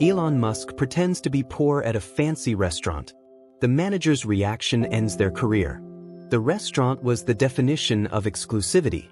Elon Musk pretends to be poor at a fancy restaurant. The manager's reaction ends their career. The restaurant was the definition of exclusivity.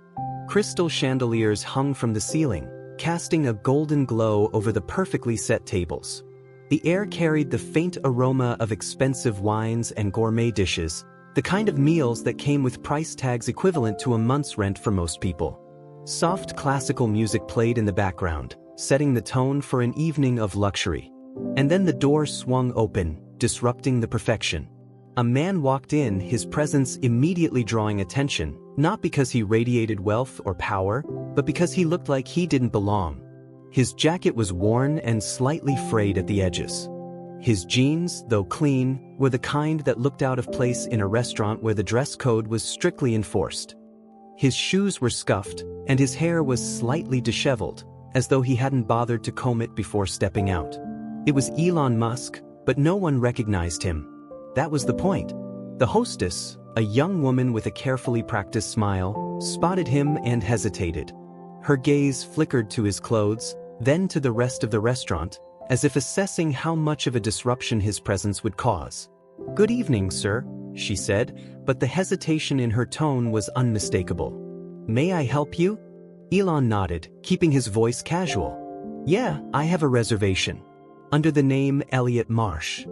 Crystal chandeliers hung from the ceiling, casting a golden glow over the perfectly set tables. The air carried the faint aroma of expensive wines and gourmet dishes, the kind of meals that came with price tags equivalent to a month's rent for most people. Soft classical music played in the background, setting the tone for an evening of luxury. And then the door swung open, disrupting the perfection. A man walked in, his presence immediately drawing attention, not because he radiated wealth or power, but because he looked like he didn't belong. His jacket was worn and slightly frayed at the edges. His jeans, though clean, were the kind that looked out of place in a restaurant where the dress code was strictly enforced. His shoes were scuffed, and his hair was slightly disheveled, as though he hadn't bothered to comb it before stepping out. It was Elon Musk, but no one recognized him. That was the point. The hostess, a young woman with a carefully practiced smile, spotted him and hesitated. Her gaze flickered to his clothes, then to the rest of the restaurant, as if assessing how much of a disruption his presence would cause. "Good evening, sir," she said, but the hesitation in her tone was unmistakable. "May I help you?" Elon nodded, keeping his voice casual. "Yeah, I have a reservation. Under the name Elliot Marsh."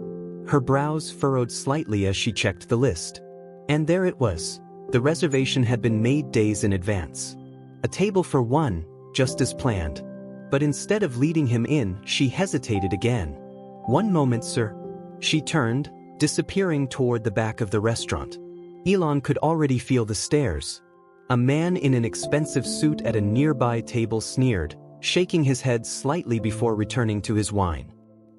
Her brows furrowed slightly as she checked the list. And there it was. The reservation had been made days in advance. A table for one, just as planned. But instead of leading him in, she hesitated again. "One moment, sir." She turned, disappearing toward the back of the restaurant. Elon could already feel the stares. A man in an expensive suit at a nearby table sneered, shaking his head slightly before returning to his wine.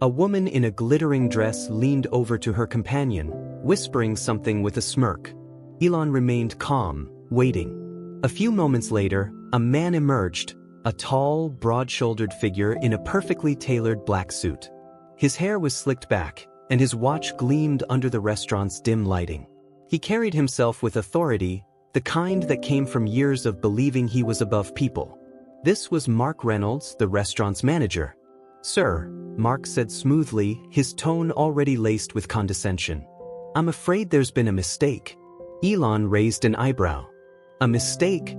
A woman in a glittering dress leaned over to her companion, whispering something with a smirk. Elon remained calm, waiting. A few moments later, a man emerged, a tall, broad-shouldered figure in a perfectly tailored black suit. His hair was slicked back, and his watch gleamed under the restaurant's dim lighting. He carried himself with authority, the kind that came from years of believing he was above people. This was Mark Reynolds, the restaurant's manager. "Sir," Mark said smoothly, his tone already laced with condescension. "I'm afraid there's been a mistake." Elon raised an eyebrow. "A mistake?"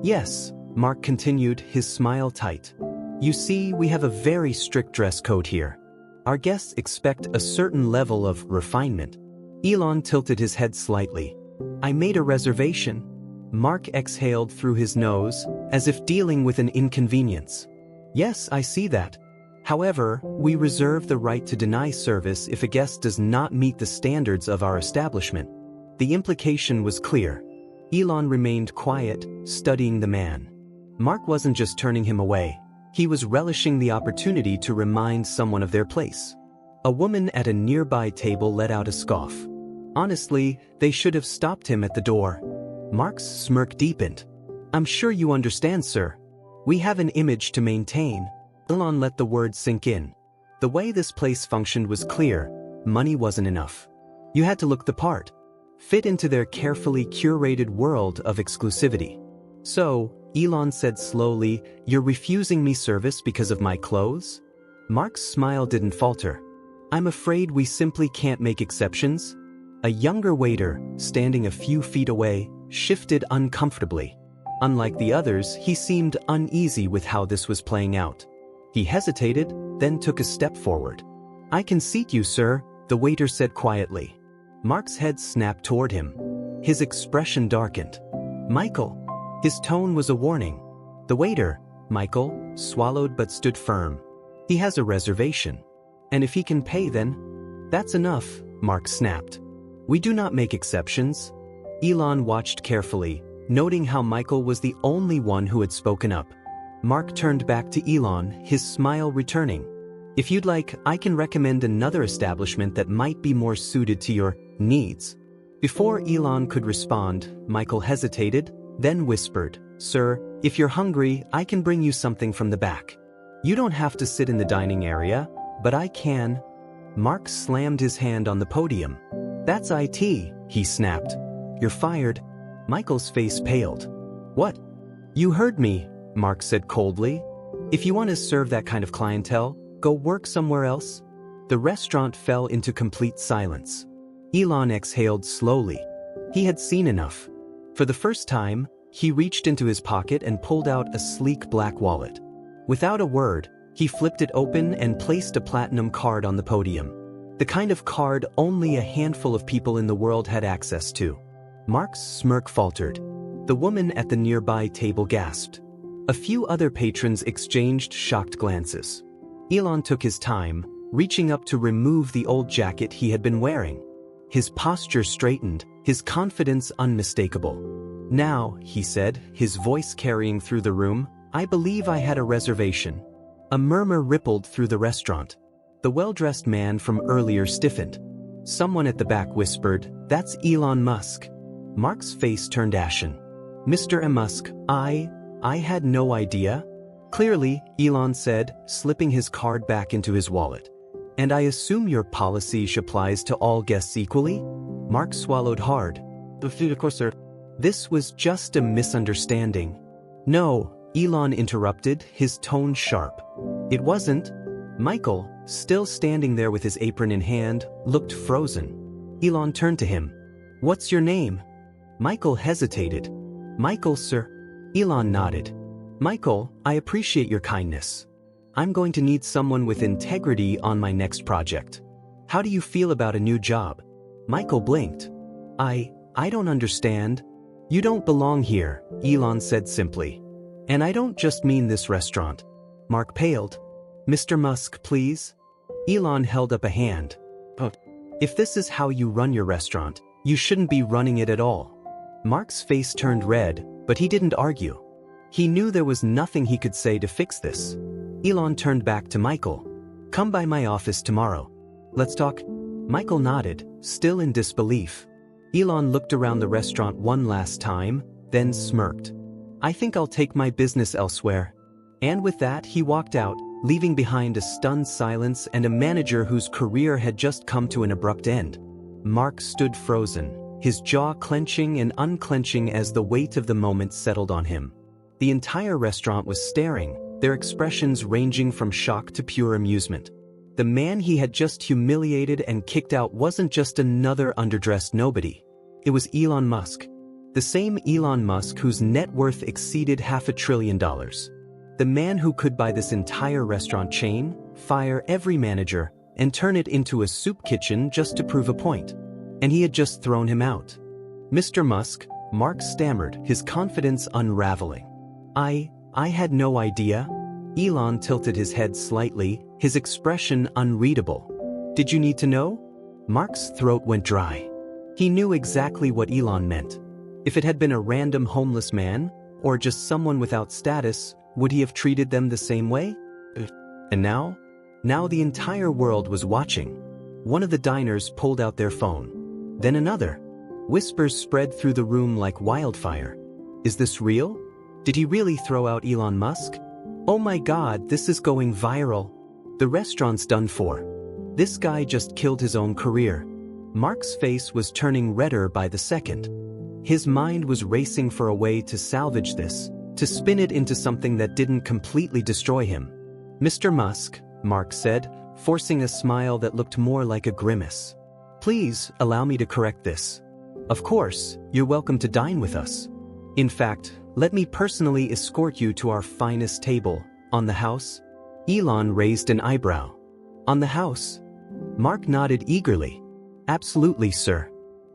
"Yes," Mark continued, his smile tight. "You see, we have a very strict dress code here. Our guests expect a certain level of refinement." Elon tilted his head slightly. "I made a reservation." Mark exhaled through his nose, as if dealing with an inconvenience. "Yes, I see that. However, we reserve the right to deny service if a guest does not meet the standards of our establishment." The implication was clear. Elon remained quiet, studying the man. Mark wasn't just turning him away. He was relishing the opportunity to remind someone of their place. A woman at a nearby table let out a scoff. Honestly, they should have stopped him at the door. Mark's smirk deepened. "I'm sure you understand, sir. We have an image to maintain." Elon let the words sink in. The way this place functioned was clear. Money wasn't enough. You had to look the part, fit into their carefully curated world of exclusivity. "So," Elon said slowly, "you're refusing me service because of my clothes?" Mark's smile didn't falter. "I'm afraid we simply can't make exceptions." A younger waiter, standing a few feet away, shifted uncomfortably. Unlike the others, he seemed uneasy with how this was playing out. He hesitated, then took a step forward. "I can seat you, sir," the waiter said quietly. Mark's head snapped toward him. His expression darkened. "Michael." His tone was a warning. The waiter, Michael, swallowed but stood firm. "He has a reservation. And if he can pay, then?" "That's enough," Mark snapped. "We do not make exceptions." Elon watched carefully, noting how Michael was the only one who had spoken up. Mark turned back to Elon, his smile returning. "If you'd like, I can recommend another establishment that might be more suited to your needs." Before Elon could respond, Michael hesitated, then whispered, "Sir, if you're hungry, I can bring you something from the back. You don't have to sit in the dining area, but I can." Mark slammed his hand on the podium. "That's IT," he snapped. "You're fired." Michael's face paled. "What?" "You heard me," Mark said coldly. "If you want to serve that kind of clientele, Go work somewhere else? The restaurant fell into complete silence. Elon exhaled slowly. He had seen enough. For the first time, he reached into his pocket and pulled out a sleek black wallet. Without a word, he flipped it open and placed a platinum card on the podium. The kind of card only a handful of people in the world had access to. Mark's smirk faltered. The woman at the nearby table gasped. A few other patrons exchanged shocked glances. Elon took his time, reaching up to remove the old jacket he had been wearing. His posture straightened, his confidence unmistakable. "Now," he said, his voice carrying through the room, "I believe I had a reservation." A murmur rippled through the restaurant. The well-dressed man from earlier stiffened. Someone at the back whispered, "That's Elon Musk." Mark's face turned ashen. "Mr. Musk, I had no idea." "Clearly," Elon said, slipping his card back into his wallet. "And I assume your policy applies to all guests equally?" Mark swallowed hard. "Of course, sir." "This was just a misunderstanding." "No," Elon interrupted, his tone sharp. "It wasn't." Michael, still standing there with his apron in hand, looked frozen. Elon turned to him. "What's your name?" Michael hesitated. "Michael, sir." Elon nodded. "Michael, I appreciate your kindness. I'm going to need someone with integrity on my next project. How do you feel about a new job?" Michael blinked. I don't understand." "You don't belong here," Elon said simply. "And I don't just mean this restaurant." Mark paled. "Mr. Musk, please." Elon held up a hand. "If this is how you run your restaurant, you shouldn't be running it at all." Mark's face turned red, but he didn't argue. He knew there was nothing he could say to fix this. Elon turned back to Michael. "Come by my office tomorrow. Let's talk." Michael nodded, still in disbelief. Elon looked around the restaurant one last time, then smirked. "I think I'll take my business elsewhere." And with that, he walked out, leaving behind a stunned silence and a manager whose career had just come to an abrupt end. Mark stood frozen, his jaw clenching and unclenching as the weight of the moment settled on him. The entire restaurant was staring, their expressions ranging from shock to pure amusement. The man he had just humiliated and kicked out wasn't just another underdressed nobody. It was Elon Musk. The same Elon Musk whose net worth exceeded $500 billion. The man who could buy this entire restaurant chain, fire every manager, and turn it into a soup kitchen just to prove a point. And he had just thrown him out. "Mr. Musk," Mark stammered, his confidence unraveling. I had no idea." Elon tilted his head slightly, his expression unreadable. "Did you need to know?" Mark's throat went dry. He knew exactly what Elon meant. If it had been a random homeless man, or just someone without status, would he have treated them the same way? And now? Now the entire world was watching. One of the diners pulled out their phone. Then another. Whispers spread through the room like wildfire. "Is this real? Did he really throw out Elon Musk? Oh my God, this is going viral. The restaurant's done for. This guy just killed his own career." Mark's face was turning redder by the second. His mind was racing for a way to salvage this, to spin it into something that didn't completely destroy him. "Mr. Musk," Mark said, forcing a smile that looked more like a grimace. "Please allow me to correct this. Of course, you're welcome to dine with us. In fact, let me personally escort you to our finest table, on the house." Elon raised an eyebrow. "On the house?" Mark nodded eagerly. "Absolutely, sir."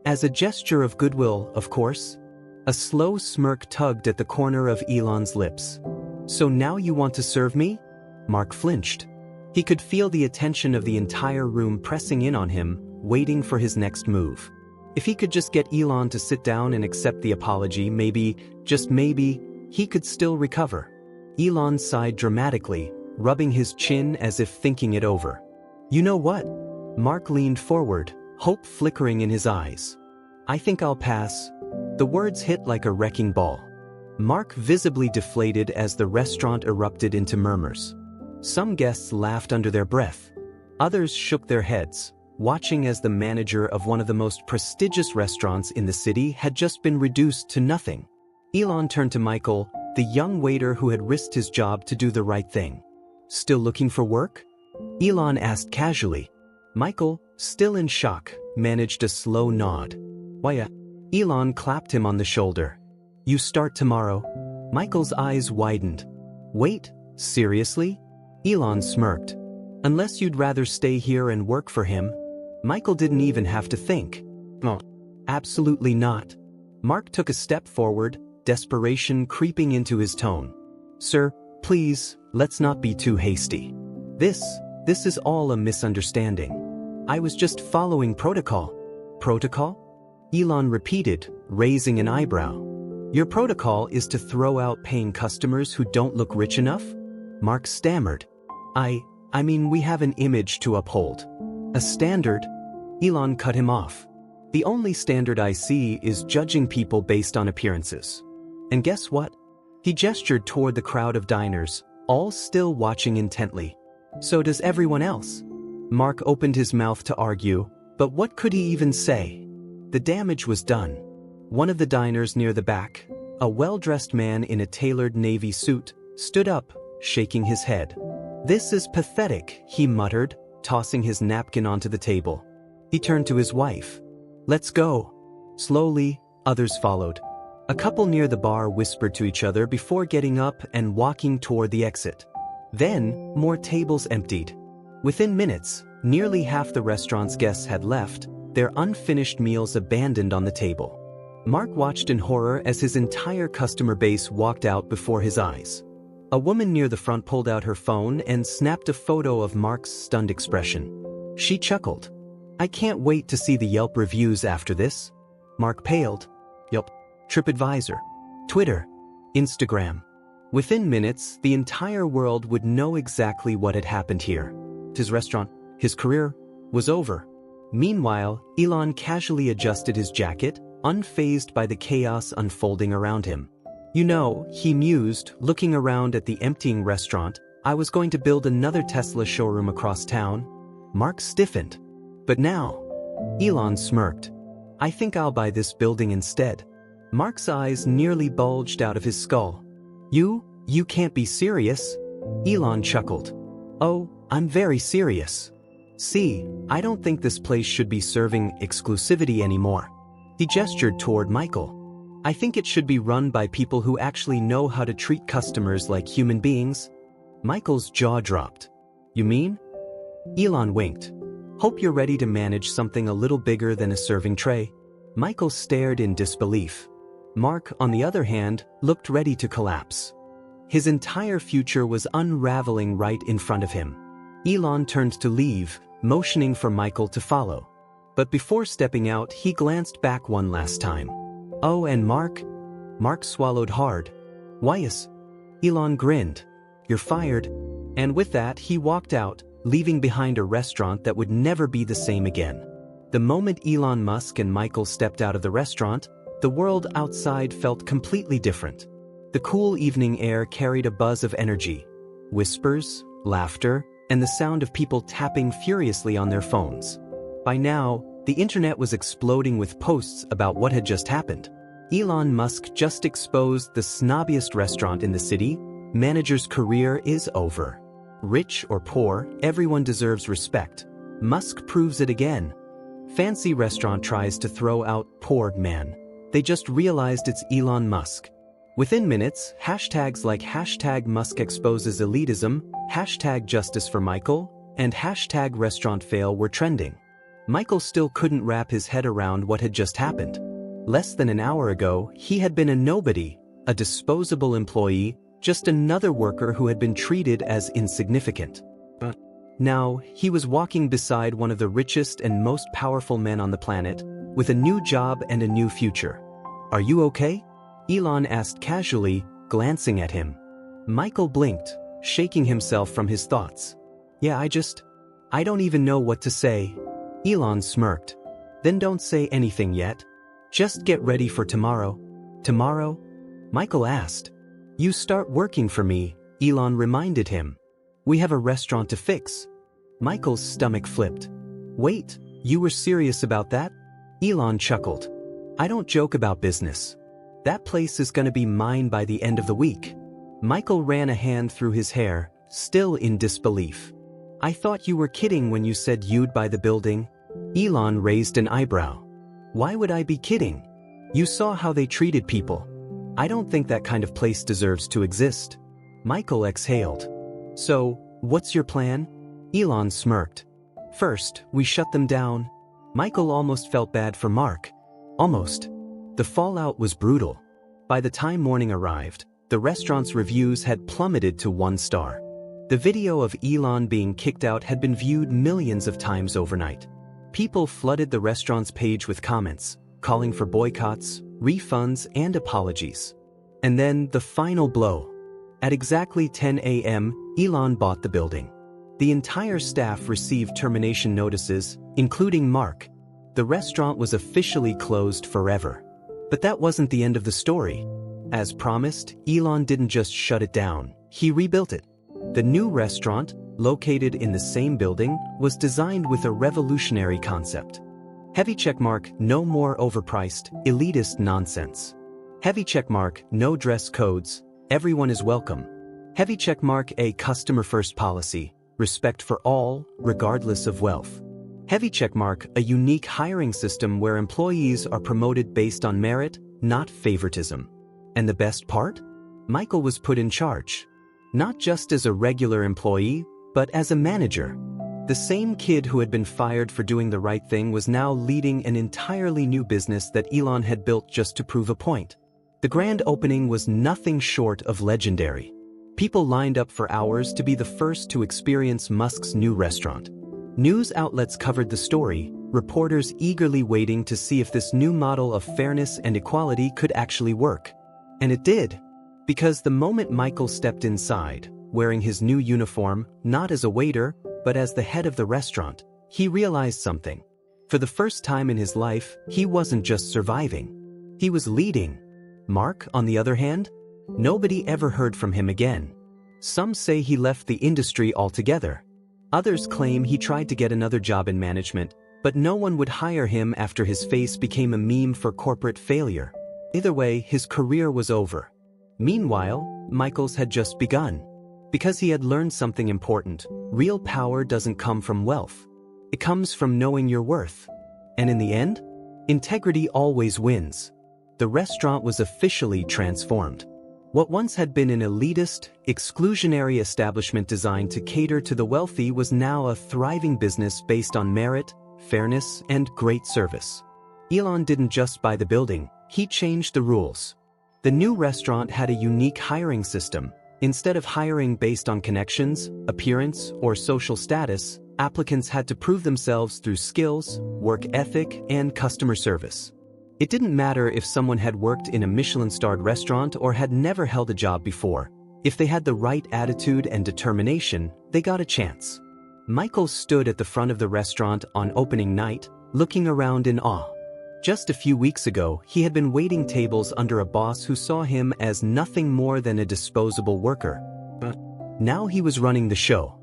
As a gesture of goodwill, of course. A slow smirk tugged at the corner of Elon's lips. "So now you want to serve me?" Mark flinched. He could feel the attention of the entire room pressing in on him, waiting for his next move. If he could just get Elon to sit down and accept the apology, maybe, just maybe, he could still recover. Elon sighed dramatically, rubbing his chin as if thinking it over. "You know what?" Mark leaned forward, hope flickering in his eyes. "I think I'll pass." The words hit like a wrecking ball. Mark visibly deflated as the restaurant erupted into murmurs. Some guests laughed under their breath. Others shook their heads, watching as the manager of one of the most prestigious restaurants in the city had just been reduced to nothing. Elon turned to Michael, the young waiter who had risked his job to do the right thing. "Still looking for work?" Elon asked casually. Michael, still in shock, managed a slow nod. Why, Elon clapped him on the shoulder. You start tomorrow? Michael's eyes widened. Wait, seriously? Elon smirked. Unless you'd rather stay here and work for him. Michael didn't even have to think. Oh, absolutely not. Mark took a step forward, desperation creeping into his tone. Sir, please, let's not be too hasty. This is all a misunderstanding. I was just following protocol. Protocol? Elon repeated, raising an eyebrow. Your protocol is to throw out paying customers who don't look rich enough? Mark stammered. I mean, we have an image to uphold. A standard? Elon cut him off. The only standard I see is judging people based on appearances. And guess what? He gestured toward the crowd of diners, all still watching intently. So does everyone else. Mark opened his mouth to argue, but what could he even say? The damage was done. One of the diners near the back, a well-dressed man in a tailored navy suit, stood up, shaking his head. This is pathetic, he muttered, tossing his napkin onto the table. He turned to his wife. Let's go. Slowly, others followed. A couple near the bar whispered to each other before getting up and walking toward the exit. Then, more tables emptied. Within minutes, nearly half the restaurant's guests had left, their unfinished meals abandoned on the table. Mark watched in horror as his entire customer base walked out before his eyes. A woman near the front pulled out her phone and snapped a photo of Mark's stunned expression. She chuckled. I can't wait to see the Yelp reviews after this. Mark paled. Yelp, TripAdvisor, Twitter, Instagram. Within minutes, the entire world would know exactly what had happened here. His restaurant, his career, was over. Meanwhile, Elon casually adjusted his jacket, unfazed by the chaos unfolding around him. You know, he mused, looking around at the emptying restaurant, I was going to build another Tesla showroom across town. Mark stiffened. But now, Elon smirked. I think I'll buy this building instead. Mark's eyes nearly bulged out of his skull. You can't be serious. Elon chuckled. Oh, I'm very serious. See, I don't think this place should be serving exclusivity anymore. He gestured toward Michael. I think it should be run by people who actually know how to treat customers like human beings. Michael's jaw dropped. You mean? Elon winked. Hope you're ready to manage something a little bigger than a serving tray. Michael stared in disbelief. Mark, on the other hand, looked ready to collapse. His entire future was unraveling right in front of him. Elon turned to leave, motioning for Michael to follow. But before stepping out, he glanced back one last time. Oh, and Mark? Mark swallowed hard. Why is? Elon grinned. You're fired. And with that, he walked out, leaving behind a restaurant that would never be the same again. The moment Elon Musk and Michael stepped out of the restaurant, the world outside felt completely different. The cool evening air carried a buzz of energy, whispers, laughter, and the sound of people tapping furiously on their phones. By now, the internet was exploding with posts about what had just happened. Elon Musk just exposed the snobbiest restaurant in the city. Manager's career is over. Rich or poor, everyone deserves respect. Musk proves it again. Fancy restaurant tries to throw out poor man. They just realized it's Elon Musk. Within minutes, hashtags like #MuskExposes elitism, #JusticeForMichael, and #restaurantfail were trending. Michael still couldn't wrap his head around what had just happened. Less than an hour ago, he had been a nobody, a disposable employee, just another worker who had been treated as insignificant. But now, he was walking beside one of the richest and most powerful men on the planet, with a new job and a new future. Are you okay? Elon asked casually, glancing at him. Michael blinked, shaking himself from his thoughts. Yeah, I don't even know what to say. Elon smirked. Then don't say anything yet. Just get ready for tomorrow. Tomorrow? Michael asked. You start working for me, Elon reminded him. We have a restaurant to fix. Michael's stomach flipped. Wait, you were serious about that? Elon chuckled. I don't joke about business. That place is gonna be mine by the end of the week. Michael ran a hand through his hair, still in disbelief. I thought you were kidding when you said you'd buy the building. Elon raised an eyebrow. Why would I be kidding? You saw how they treated people. I don't think that kind of place deserves to exist. Michael exhaled. So, what's your plan? Elon smirked. First, we shut them down. Michael almost felt bad for Mark. Almost. The fallout was brutal. By the time morning arrived, the restaurant's reviews had plummeted to 1 star. The video of Elon being kicked out had been viewed millions of times overnight. People flooded the restaurant's page with comments, calling for boycotts, refunds, and apologies. And then the final blow. At exactly 10 a.m., Elon bought the building. The entire staff received termination notices, including Mark. The restaurant was officially closed forever. But that wasn't the end of the story. As promised, Elon didn't just shut it down, he rebuilt it. The new restaurant, located in the same building, was designed with a revolutionary concept. Heavy checkmark, no more overpriced, elitist nonsense. Heavy checkmark, no dress codes, everyone is welcome. Heavy checkmark, a customer-first policy, respect for all, regardless of wealth. Heavy checkmark, a unique hiring system where employees are promoted based on merit, not favoritism. And the best part? Michael was put in charge. Not just as a regular employee, but as a manager. The same kid who had been fired for doing the right thing was now leading an entirely new business that Elon had built just to prove a point. The grand opening was nothing short of legendary. People lined up for hours to be the first to experience Musk's new restaurant. News outlets covered the story, reporters eagerly waiting to see if this new model of fairness and equality could actually work. And it did. Because the moment Michael stepped inside, wearing his new uniform, not as a waiter, but as the head of the restaurant, he realized something. For the first time in his life, he wasn't just surviving. He was leading. Mark, on the other hand, nobody ever heard from him again. Some say he left the industry altogether. Others claim he tried to get another job in management, but no one would hire him after his face became a meme for corporate failure. Either way, his career was over. Meanwhile, Michael's had just begun. Because he had learned something important, real power doesn't come from wealth. It comes from knowing your worth. And in the end, integrity always wins. The restaurant was officially transformed. What once had been an elitist, exclusionary establishment designed to cater to the wealthy was now a thriving business based on merit, fairness, and great service. Elon didn't just buy the building, he changed the rules. The new restaurant had a unique hiring system. Instead of hiring based on connections, appearance, or social status, applicants had to prove themselves through skills, work ethic, and customer service. It didn't matter if someone had worked in a Michelin-starred restaurant or had never held a job before. If they had the right attitude and determination, they got a chance. Michael stood at the front of the restaurant on opening night, looking around in awe. Just a few weeks ago, he had been waiting tables under a boss who saw him as nothing more than a disposable worker. But now he was running the show.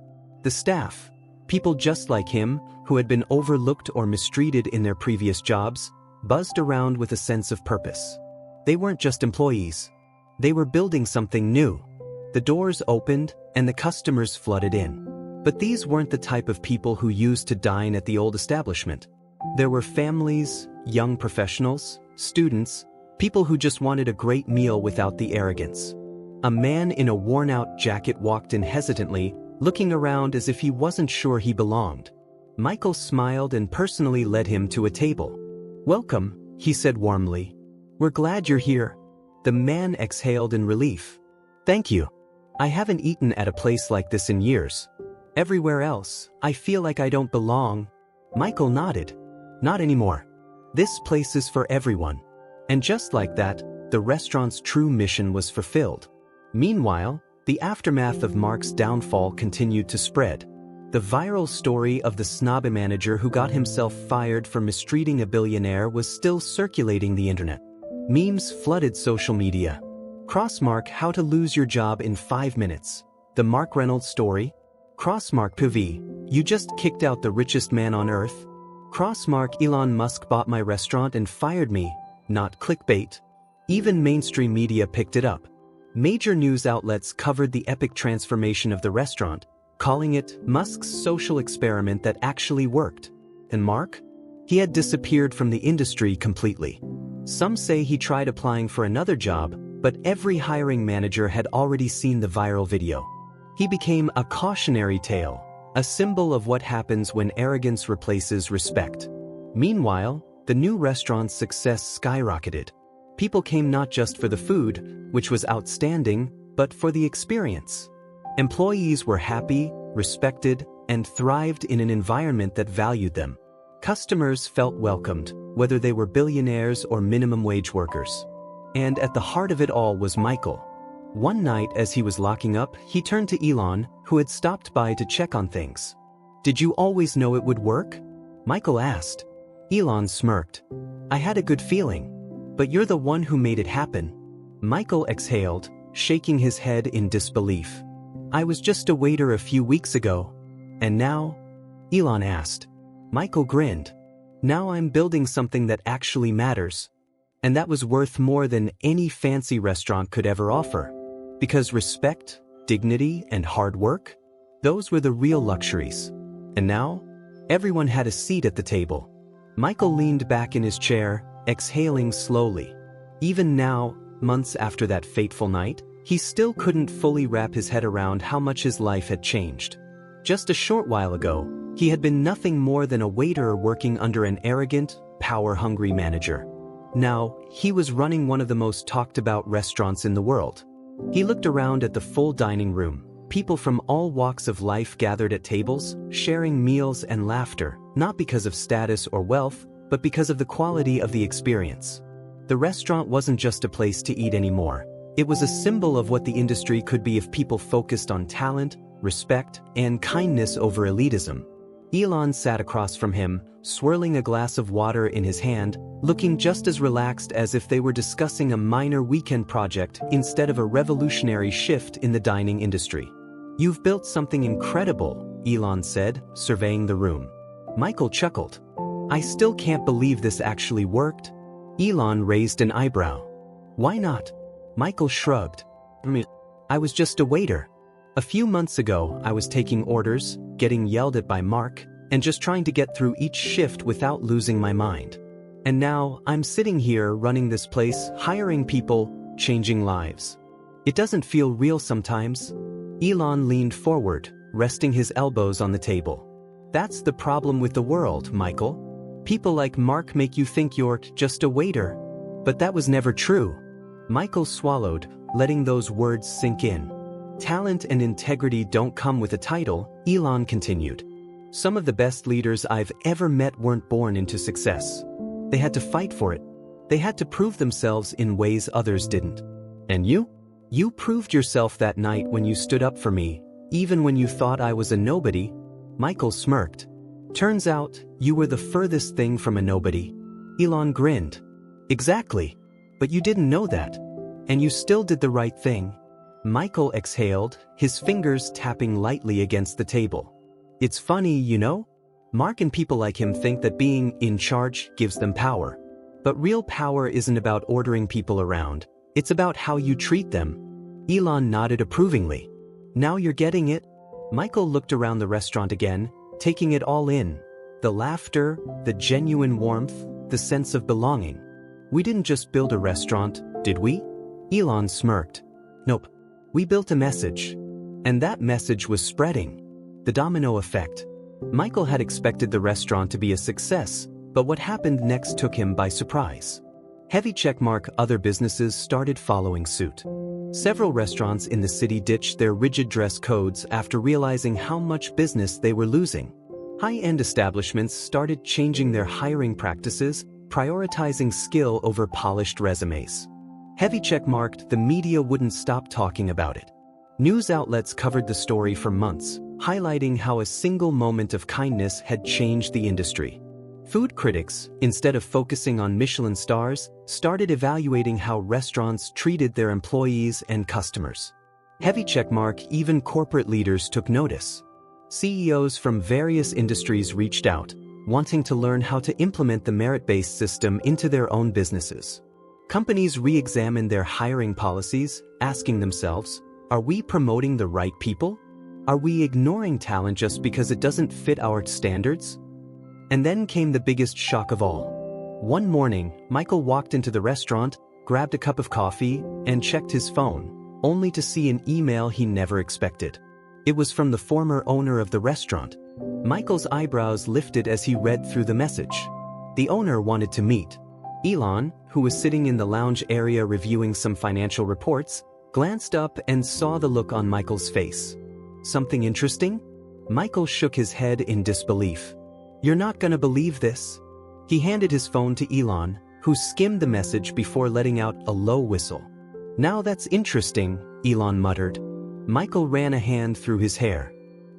The staff, people just like him, who had been overlooked or mistreated in their previous jobs, buzzed around with a sense of purpose. They weren't just employees. They were building something new. The doors opened, and the customers flooded in. But these weren't the type of people who used to dine at the old establishment. There were families, young professionals, students, people who just wanted a great meal without the arrogance. A man in a worn-out jacket walked in hesitantly, looking around as if he wasn't sure he belonged. Michael smiled and personally led him to a table. "Welcome," he said warmly. "We're glad you're here." The man exhaled in relief. "Thank you. I haven't eaten at a place like this in years. Everywhere else, I feel like I don't belong." Michael nodded. "Not anymore. This place is for everyone." And just like that, the restaurant's true mission was fulfilled. Meanwhile, the aftermath of Mark's downfall continued to spread. The viral story of the snobby manager who got himself fired for mistreating a billionaire was still circulating the internet. Memes flooded social media. Crossmark how to lose your job in 5 minutes. The Mark Reynolds story. Crossmark PV, you just kicked out the richest man on earth. Crossmark Elon Musk bought my restaurant and fired me. Not clickbait. Even mainstream media picked it up. Major news outlets covered the epic transformation of the restaurant, calling it Musk's social experiment that actually worked. And Mark? He had disappeared from the industry completely. Some say he tried applying for another job, but every hiring manager had already seen the viral video. He became a cautionary tale, a symbol of what happens when arrogance replaces respect. Meanwhile, the new restaurant's success skyrocketed. People came not just for the food, which was outstanding, but for the experience. Employees were happy, respected, and thrived in an environment that valued them. Customers felt welcomed, whether they were billionaires or minimum wage workers. And at the heart of it all was Michael. One night as he was locking up, he turned to Elon, who had stopped by to check on things. "Did you always know it would work?" Michael asked. Elon smirked. "I had a good feeling. But you're the one who made it happen." Michael exhaled, shaking his head in disbelief. "I was just a waiter a few weeks ago. And now?" Elon asked. Michael grinned. "Now I'm building something that actually matters. And that was worth more than any fancy restaurant could ever offer. Because respect, dignity, and hard work, those were the real luxuries. And now, everyone had a seat at the table." Michael leaned back in his chair, exhaling slowly. Even now, months after that fateful night, he still couldn't fully wrap his head around how much his life had changed. Just a short while ago, he had been nothing more than a waiter working under an arrogant, power-hungry manager. Now, he was running one of the most talked-about restaurants in the world. He looked around at the full dining room. People from all walks of life gathered at tables, sharing meals and laughter, not because of status or wealth, but because of the quality of the experience. The restaurant wasn't just a place to eat anymore. It was a symbol of what the industry could be if people focused on talent, respect, and kindness over elitism. Elon sat across from him, swirling a glass of water in his hand, looking just as relaxed as if they were discussing a minor weekend project instead of a revolutionary shift in the dining industry. "You've built something incredible," Elon said, surveying the room. Michael chuckled. "I still can't believe this actually worked." Elon raised an eyebrow. "Why not?" Michael shrugged. "I was just a waiter. A few months ago, I was taking orders, getting yelled at by Mark, and just trying to get through each shift without losing my mind. And now, I'm sitting here running this place, hiring people, changing lives. It doesn't feel real sometimes." Elon leaned forward, resting his elbows on the table. "That's the problem with the world, Michael. People like Mark make you think you're just a waiter. But that was never true." Michael swallowed, letting those words sink in. "Talent and integrity don't come with a title," Elon continued. "Some of the best leaders I've ever met weren't born into success. They had to fight for it. They had to prove themselves in ways others didn't. And you? You proved yourself that night when you stood up for me, even when you thought I was a nobody." Michael smirked. "Turns out, you were the furthest thing from a nobody." Elon grinned. "Exactly. But you didn't know that. And you still did the right thing." Michael exhaled, his fingers tapping lightly against the table. "It's funny, you know? Mark and people like him think that being in charge gives them power. But real power isn't about ordering people around. It's about how you treat them." Elon nodded approvingly. "Now you're getting it?" Michael looked around the restaurant again, taking it all in. The laughter, the genuine warmth, the sense of belonging. "We didn't just build a restaurant, did we?" Elon smirked. "Nope. We built a message. And that message was spreading. The domino effect." Michael had expected the restaurant to be a success, but what happened next took him by surprise. Heavy checkmark other businesses started following suit. Several restaurants in the city ditched their rigid dress codes after realizing how much business they were losing. High-end establishments started changing their hiring practices, prioritizing skill over polished resumes. Heavy checkmarked, the media wouldn't stop talking about it. News outlets covered the story for months, highlighting how a single moment of kindness had changed the industry. Food critics, instead of focusing on Michelin stars, started evaluating how restaurants treated their employees and customers. Heavy checkmark, even corporate leaders took notice. CEOs from various industries reached out, wanting to learn how to implement the merit-based system into their own businesses. Companies re-examined their hiring policies, asking themselves, "Are we promoting the right people? Are we ignoring talent just because it doesn't fit our standards? And then came the biggest shock of all. One morning, Michael walked into the restaurant, grabbed a cup of coffee, and checked his phone, only to see an email he never expected. It was from the former owner of the restaurant. Michael's eyebrows lifted as he read through the message. The owner wanted to meet. Elon, who was sitting in the lounge area reviewing some financial reports, glanced up and saw the look on Michael's face. Something interesting? Michael shook his head in disbelief. You're not gonna believe this. He handed his phone to Elon, who skimmed the message before letting out a low whistle. Now that's interesting, Elon muttered. Michael ran a hand through his hair.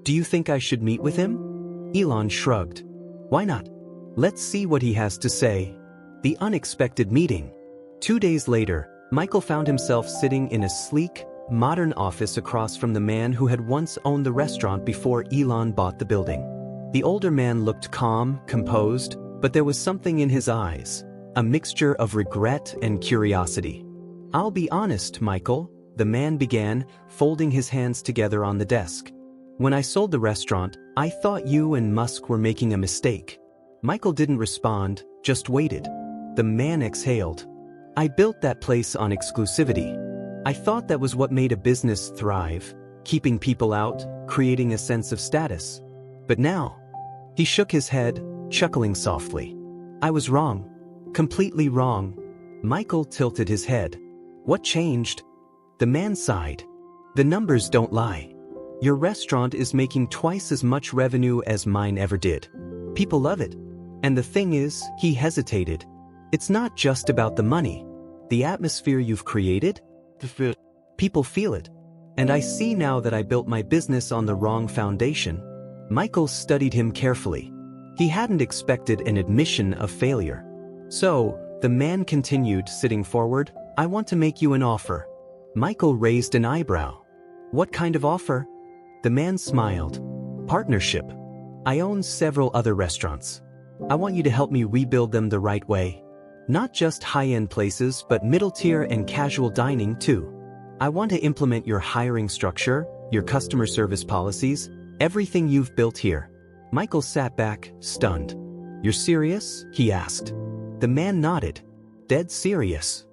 Do you think I should meet with him? Elon shrugged. Why not? Let's see what he has to say. The unexpected meeting. 2 days later, Michael found himself sitting in a sleek, modern office across from the man who had once owned the restaurant before Elon bought the building. The older man looked calm, composed, but there was something in his eyes, a mixture of regret and curiosity. I'll be honest, Michael, the man began, folding his hands together on the desk. When I sold the restaurant, I thought you and Musk were making a mistake. Michael didn't respond, just waited. The man exhaled. I built that place on exclusivity. I thought that was what made a business thrive, keeping people out, creating a sense of status. But now, he shook his head, chuckling softly. I was wrong. Completely wrong. Michael tilted his head. What changed? The man sighed. The numbers don't lie. Your restaurant is making twice as much revenue as mine ever did. People love it. And the thing is, he hesitated. It's not just about the money. The atmosphere you've created? People feel it. And I see now that I built my business on the wrong foundation. Michael studied him carefully. He hadn't expected an admission of failure. So, the man continued, sitting forward, I want to make you an offer. Michael raised an eyebrow. What kind of offer? The man smiled. Partnership. I own several other restaurants. I want you to help me rebuild them the right way. Not just high-end places, but middle-tier and casual dining too. I want to implement your hiring structure, your customer service policies, everything you've built here. Michael sat back, stunned. You're serious? He asked. The man nodded. Dead serious.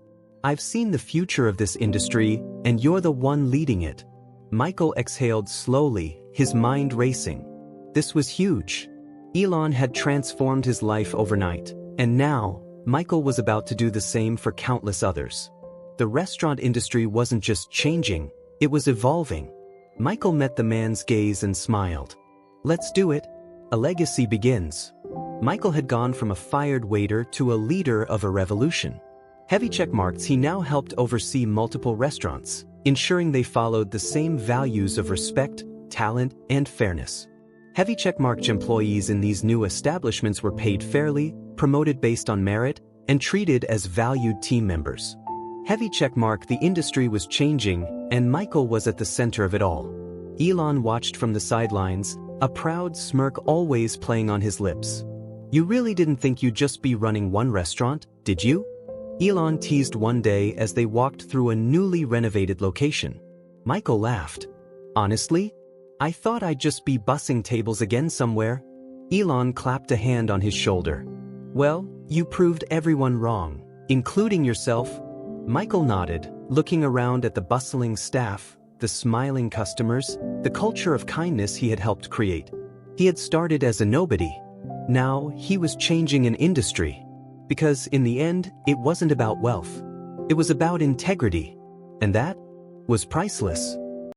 I've seen the future of this industry, and you're the one leading it. Michael exhaled slowly, his mind racing. This was huge. Elon had transformed his life overnight, and now, Michael was about to do the same for countless others. The restaurant industry wasn't just changing, it was evolving. Michael met the man's gaze and smiled. Let's do it. A legacy begins. Michael had gone from a fired waiter to a leader of a revolution. Heavy check marks, he now helped oversee multiple restaurants, ensuring they followed the same values of respect, talent, and fairness. Heavy checkmarked employees in these new establishments were paid fairly, promoted based on merit, and treated as valued team members. Heavy checkmark, the industry was changing, and Michael was at the center of it all. Elon watched from the sidelines, a proud smirk always playing on his lips. You really didn't think you'd just be running one restaurant, did you? Elon teased one day as they walked through a newly renovated location. Michael laughed. Honestly? I thought I'd just be bussing tables again somewhere. Elon clapped a hand on his shoulder. Well, you proved everyone wrong, including yourself. Michael nodded, looking around at the bustling staff, the smiling customers, the culture of kindness he had helped create. He had started as a nobody. Now, he was changing an industry. Because in the end, it wasn't about wealth. It was about integrity. And that was priceless.